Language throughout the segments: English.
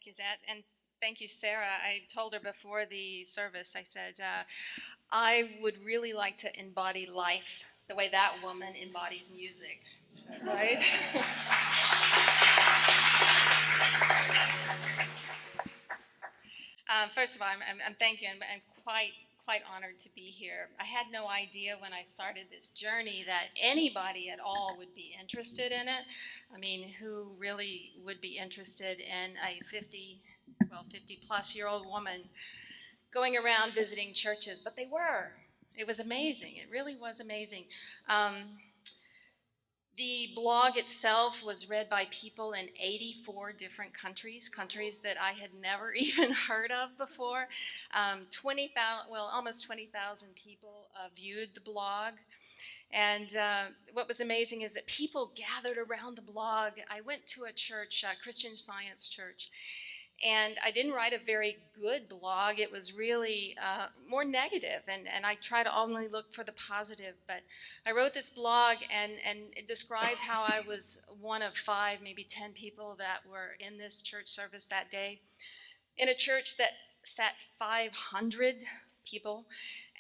Thank you, Zach, and thank you, Sarah. I told her before the service, I said, I would really like to embody life the way that woman embodies music, right? First of all, I'm thank you. I'm quite honored to be here. I had no idea when I started this journey that anybody at all would be interested in it. I mean, who really would be interested in a 50 plus year old woman going around visiting churches? But they were. It was amazing. It really was amazing. Um, the blog itself was read by people in 84 different countries that I had never even heard of before. 20,000, well, almost 20,000 people viewed the blog. And what was amazing is that people gathered around the blog. I went to a church, a Christian Science church, and I didn't write a very good blog. It was really more negative, and I try to only look for the positive. But I wrote this blog, and it described how I was one of 5, maybe 10 people that were in this church service that day, in a church that sat 500 people.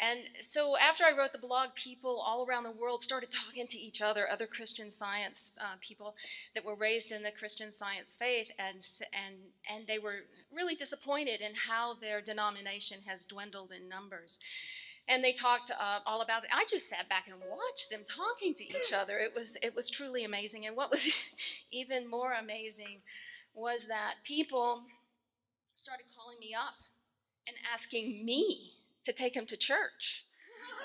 And so after I wrote the blog, people all around the world started talking to each other, other Christian Science people that were raised in the Christian Science faith, and they were really disappointed in how their denomination has dwindled in numbers. And they talked all about it. I just sat back and watched them talking to each other. It was truly amazing. And what was even more amazing was that people started calling me up and asking me to take him to church.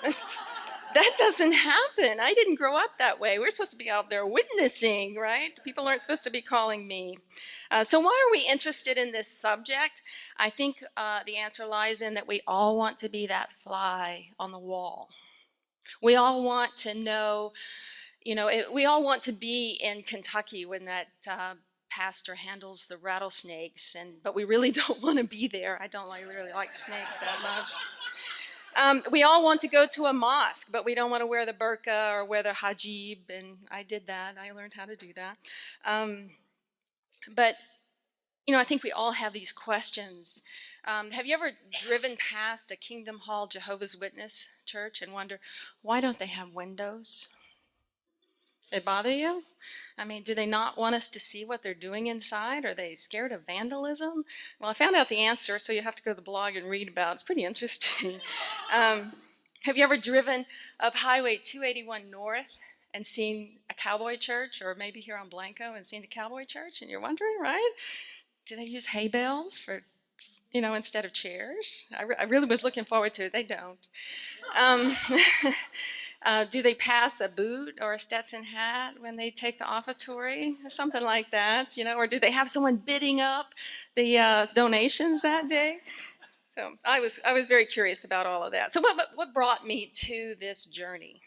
That doesn't happen. I didn't grow up that way. We're supposed to be out there witnessing, right? People aren't supposed to be calling me. So why are we interested in this subject? I think the answer lies in that we all want to be that fly on the wall. We all want to know, we all want to be in Kentucky when that pastor handles the rattlesnakes, but we really don't want to be there. I don't really like snakes that much. We all want to go to a mosque, but we don't want to wear the burqa or wear the hijab, and I did that. I learned how to do that. But I think we all have these questions. Have you ever driven past a Kingdom Hall Jehovah's Witness church and wonder, why don't they have windows? They bother you? I mean, do they not want us to see what they're doing inside? Are they scared of vandalism? Well, I found out the answer, so you have to go to the blog and read about it. It's pretty interesting. Have you ever driven up Highway 281 North and seen a cowboy church, or maybe here on Blanco and seen the cowboy church, and you're wondering, right? Do they use hay bales for, instead of chairs? I really was looking forward to it. They don't. Do they pass a boot or a Stetson hat when they take the offertory? Something like that, or do they have someone bidding up the donations that day? So I was very curious about all of that. So what brought me to this journey?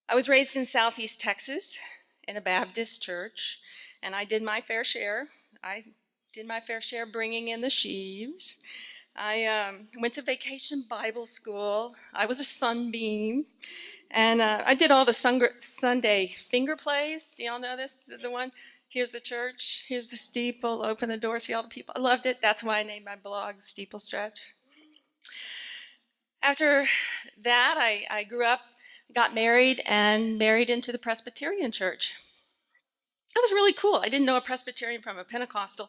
I was raised in Southeast Texas in a Baptist church, and I did my fair share. I did my fair share bringing in the sheaves. I went to Vacation Bible School. I was a sunbeam. And I did all the Sunday finger plays. Do y'all know this? The one, here's the church, here's the steeple, open the door, see all the people. I loved it. That's why I named my blog SteepleStretch. After that, I grew up, got married, and married into the Presbyterian church. It was really cool. I didn't know a Presbyterian from a Pentecostal,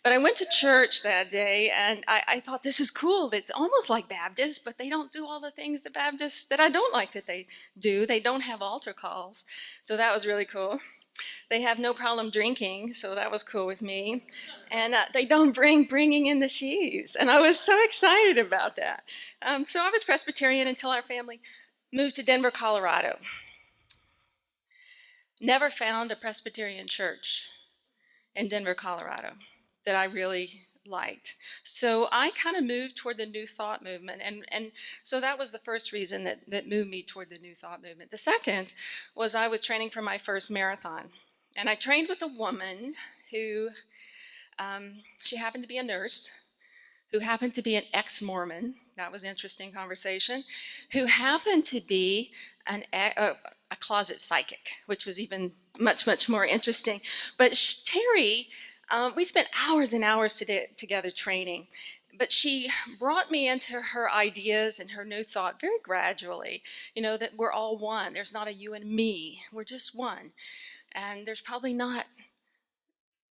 but I went to church that day, and I thought, this is cool. It's almost like Baptists, but they don't do all the things the Baptists that I don't like that they do. They don't have altar calls, so that was really cool. They have no problem drinking, so that was cool with me. And they don't bringing in the sheaves, and I was so excited about that. So I was Presbyterian until our family moved to Denver, Colorado. Never found a Presbyterian church in Denver, Colorado that I really liked. So I kind of moved toward the New Thought movement. And so that was the first reason that moved me toward the New Thought movement. The second was I was training for my first marathon. And I trained with a woman who, she happened to be a nurse, who happened to be an ex-Mormon. That was an interesting conversation. Who happened to be a closet psychic, which was even much more interesting. But Terry We spent hours and hours together training, but she brought me into her ideas and her new thought very gradually. That we're all one. There's not a you and me. We're just one. And there's probably not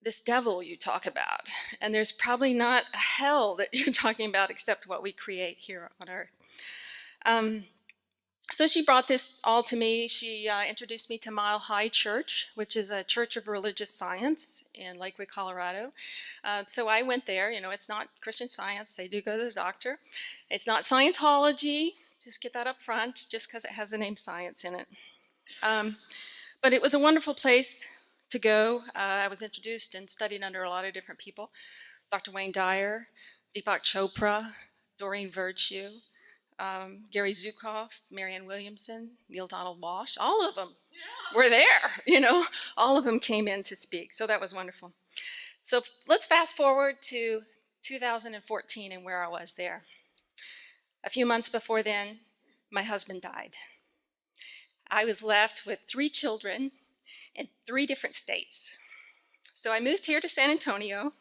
this devil you talk about. And there's probably not a hell that you're talking about except what we create here on earth. So she brought this all to me. She introduced me to Mile High Church, which is a church of religious science in Lakewood, Colorado. So I went there. It's not Christian Science. They do go to the doctor. It's not Scientology. Just get that up front, just because it has the name science in it. But it was a wonderful place to go. I was introduced and studied under a lot of different people. Dr. Wayne Dyer, Deepak Chopra, Doreen Virtue, Gary Zukav, Marianne Williamson, Neil Donald Walsh, all of them were there, all of them came in to speak. So that was wonderful. So let's fast forward to 2014 and where I was there. A few months before then, my husband died. I was left with 3 children in 3 different states. So I moved here to San Antonio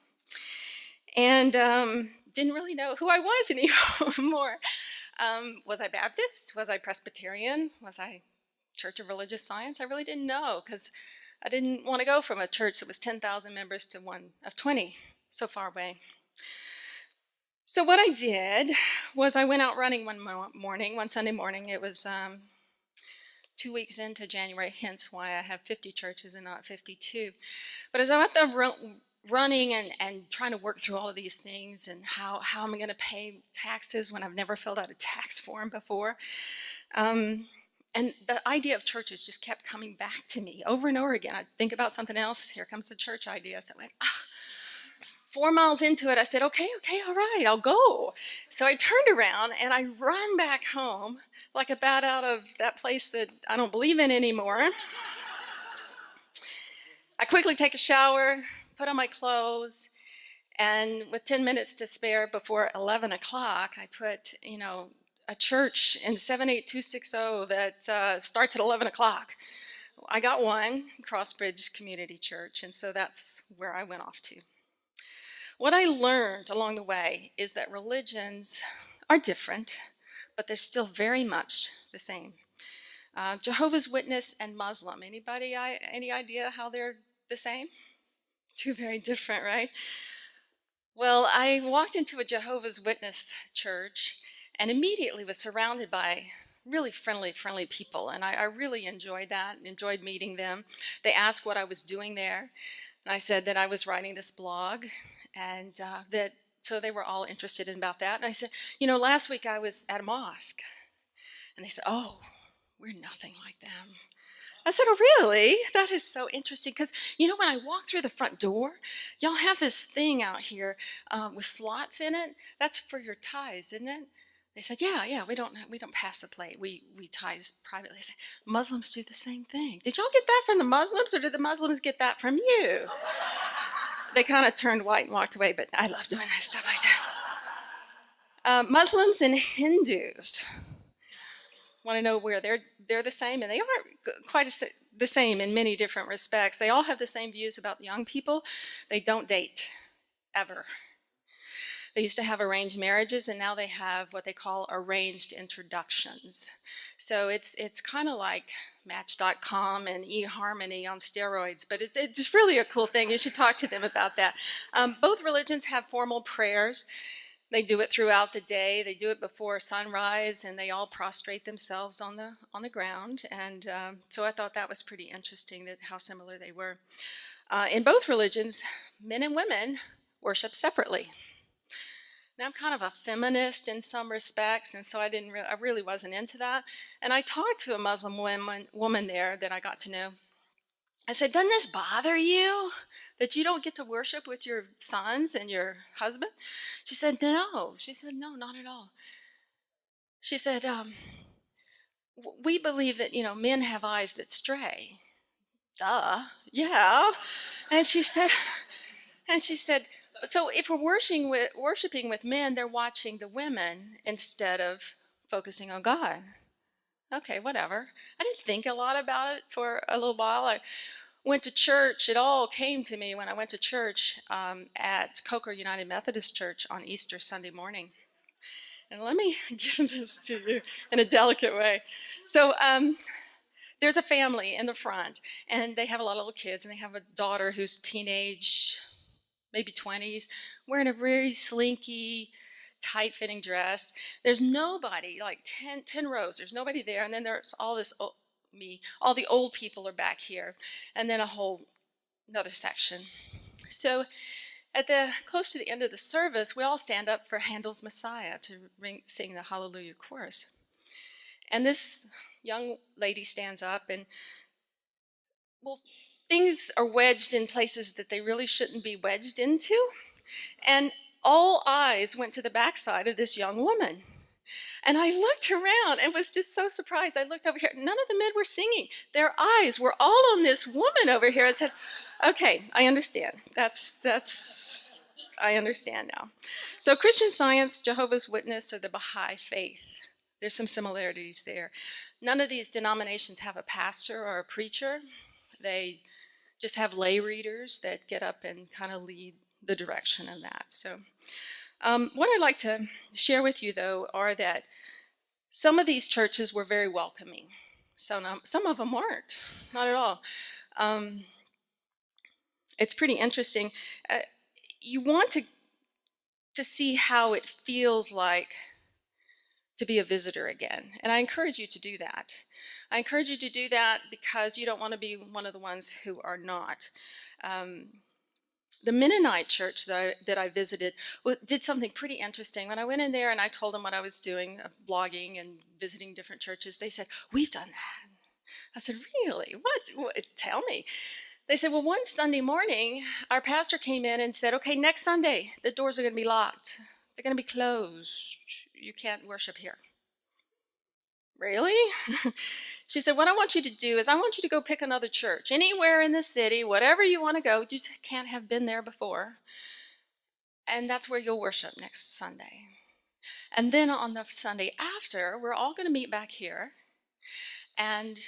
and didn't really know who I was anymore. Was I Baptist? Was I Presbyterian? Was I Church of Religious Science? I really didn't know, because I didn't want to go from a church that was 10,000 members to one of 20, so far away. So what I did was I went out running one Sunday morning. It was 2 weeks into January, hence why I have 50 churches and not 52. But as I went there running and trying to work through all of these things, and how am I going to pay taxes when I've never filled out a tax form before, and the idea of churches just kept coming back to me over and over again. I'd think about something else, here comes the church idea. So I went, 4 miles into it, I said, okay, all right, I'll go. So I turned around and I run back home like a bat out of that place that I don't believe in anymore. I quickly take a shower, put on my clothes, and with 10 minutes to spare before 11 o'clock, I put, a church in 78260 that starts at 11 o'clock. I got one, Crossbridge Community Church, and so that's where I went off to. What I learned along the way is that religions are different, but they're still very much the same. Jehovah's Witness and Muslim, anybody, any idea how they're the same? 2 very different, right? Well, I walked into a Jehovah's Witness church and immediately was surrounded by really friendly people, and I really enjoyed that, enjoyed meeting them. They asked what I was doing there, and I said that I was writing this blog, and so they were all interested in about that. And I said, last week I was at a mosque, and they said, oh, we're nothing like them. I said, oh, really? That is so interesting, because, when I walk through the front door, y'all have this thing out here with slots in it. That's for your tithes, isn't it? They said, yeah, we don't pass the plate. We tithe privately. I said, Muslims do the same thing. Did y'all get that from the Muslims, or did the Muslims get that from you? They kind of turned white and walked away, but I love doing that stuff like that. Muslims and Hindus. Want to know where they're the same, and they are quite the same in many different respects. They all have the same views about young people. They don't date, ever. They used to have arranged marriages, and now they have what they call arranged introductions. So it's kind of like Match.com and eHarmony on steroids, but it's really a cool thing. You should talk to them about that. Both religions have formal prayers. They do it throughout the day. They do it before sunrise, and they all prostrate themselves on the ground. And so I thought that was pretty interesting, that how similar they were. In both religions, men and women worship separately. Now, I'm kind of a feminist in some respects, and so I really wasn't into that. And I talked to a Muslim woman there that I got to know. I said, doesn't this bother you that you don't get to worship with your sons and your husband? She said, no. She said, no, not at all. She said, we believe that, men have eyes that stray. Duh, yeah. And she said, so if we're worshiping with men, they're watching the women instead of focusing on God. Okay, whatever. I didn't think a lot about it for a little while. went to church, it all came to me when I went to church at Coker United Methodist Church on Easter Sunday morning. And let me give this to you in a delicate way. So there's a family in the front, and they have a lot of little kids, and they have a daughter who's teenage, maybe 20s, wearing a very slinky, tight-fitting dress. There's nobody, like 10 rows, there's nobody there, and then there's all this, all the old people are back here, and then another section. So close to the end of the service, we all stand up for Handel's Messiah to sing the Hallelujah chorus. And this young lady stands up, and well, things are wedged in places that they really shouldn't be wedged into. And all eyes went to the backside of this young woman. And I looked around and was just so surprised. I looked over here. None of the men were singing. Their eyes were all on this woman over here. I said, okay, I understand. I understand now. So Christian Science, Jehovah's Witness, or the Baha'i faith, there's some similarities there. None of these denominations have a pastor or a preacher. They just have lay readers that get up and kind of lead the direction of that. So what I'd like to share with you, though, are that some of these churches were very welcoming. Some of them weren't, not at all. It's pretty interesting. You want to see how it feels like to be a visitor again. And I encourage you to do that. I encourage you to do that because you don't want to be one of the ones who are not. The Mennonite church that I visited did something pretty interesting. When I went in there and I told them what I was doing, blogging and visiting different churches, they said, "We've done that." I said, "Really? What? Tell me." They said, "Well, one Sunday morning, our pastor came in and said, okay, next Sunday, the doors are going to be locked. They're going to be closed. You can't worship here." Really? She said, "What I want you to do is I want you to go pick another church, anywhere in the city, whatever you want to go. You just can't have been there before. And that's where you'll worship next Sunday. And then on the Sunday after, we're all going to meet back here, and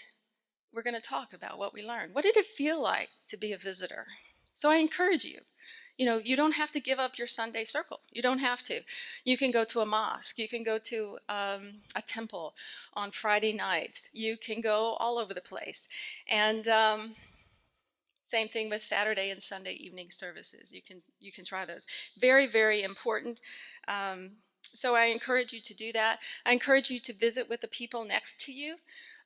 we're going to talk about what we learned. What did it feel like to be a visitor?" So I encourage you. You don't have to give up your Sunday circle. You don't have to. You can go to a mosque. You can go to a temple on Friday nights. You can go all over the place. And same thing with Saturday and Sunday evening services. You can try those. Very, very important. So I encourage you to do that. I encourage you to visit with the people next to you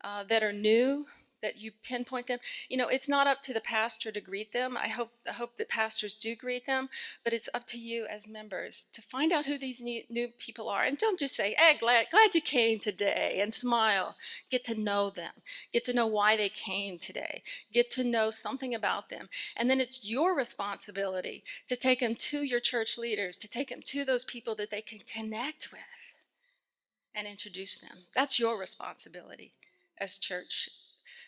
that are new, that you pinpoint them. It's not up to the pastor to greet them. I hope that pastors do greet them, but it's up to you as members to find out who these new people are. And don't just say, "Hey, glad you came today," and smile. Get to know them. Get to know why they came today. Get to know something about them. And then it's your responsibility to take them to your church leaders, to take them to those people that they can connect with and introduce them. That's your responsibility as church,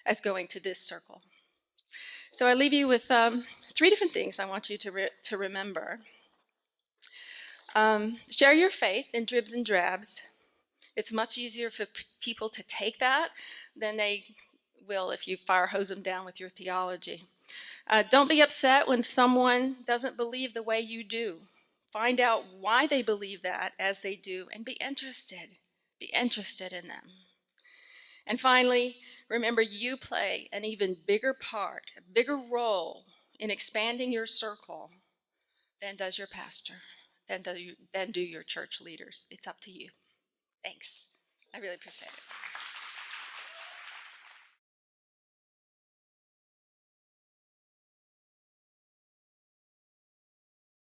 as going to this circle. So I leave you with 3 different things I want you to remember. Share your faith in dribs and drabs. It's much easier for people to take that than they will if you fire hose them down with your theology. Don't be upset when someone doesn't believe the way you do. Find out why they believe that as they do, and be interested. Be interested in them. And finally, remember, you play an even bigger part, a bigger role in expanding your circle than does your pastor, than do your church leaders. It's up to you. Thanks. I really appreciate it.